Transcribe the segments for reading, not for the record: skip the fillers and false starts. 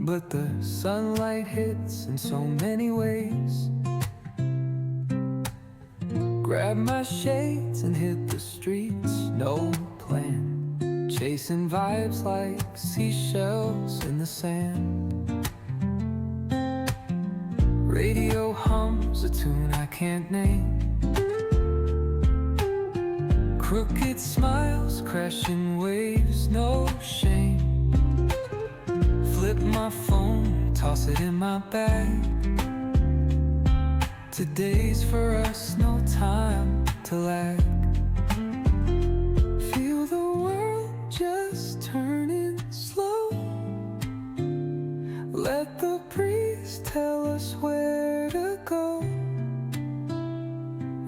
but the sunlight hits in so many ways. Grab my shades and hit the streets, no plan, chasing vibes like seashells in the sand. Radio hums a tune I can't name. Crooked smiles, crashing waves, no shame. Flip my phone, toss it in my bag. Today's for us, no time to lag. Feel the world just turning slow. Let the breeze tell us where to go.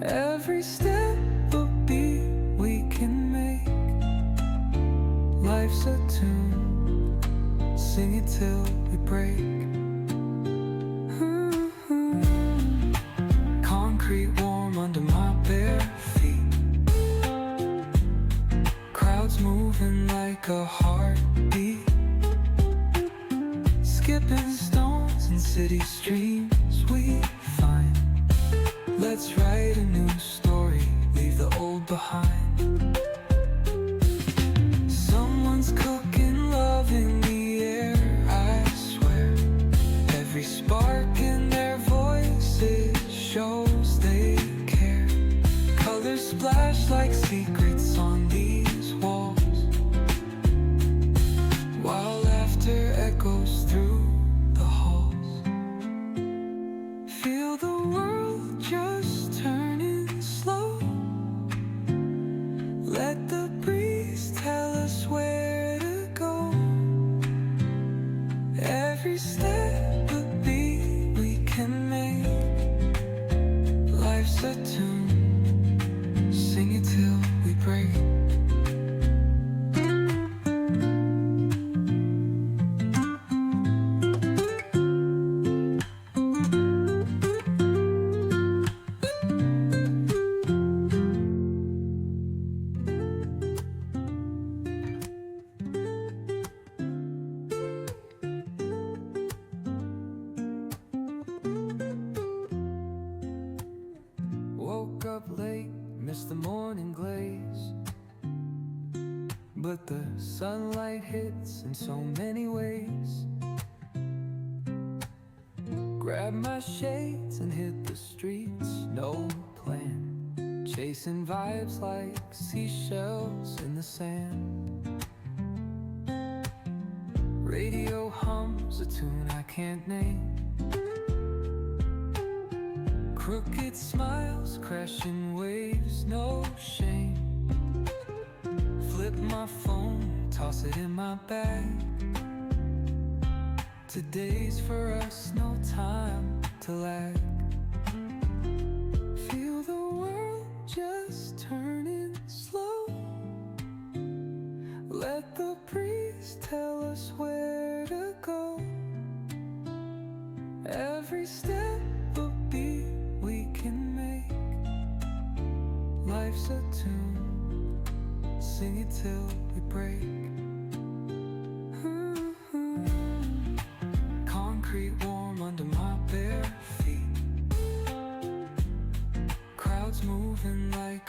Every step a beat we can make. Life's a tune, sing it till we break. Concrete warm under my bare feet. Crowds moving like a heartbeat. Skipping stones in city streams we find. Let's write a new story, leave the old behind. Someone's cooking love in the air, I swear. Every spark in their voices shows they care. Colors splash like secrets on these walls, while laughter echoes through the halls. Feel the world just turning slow. Let the breeze tell us where to go. Every step a beat we can make. Life's a tune, sing it till we break. Woke up late, missed the morning glaze, but the sunlight hits in so many ways. Grab my shades and hit the streets, no plan, chasing vibes like seashells in the sand. Radio hums a tune I can't name. Crooked smiles, crashing waves, no shame. Flip my phone, toss it in my bag. Today's for us, no time to lag. Feel the world just turning slow. Let the breeze tell us where to go. Every step a beat we can make. Life's a tune, sing it till we break.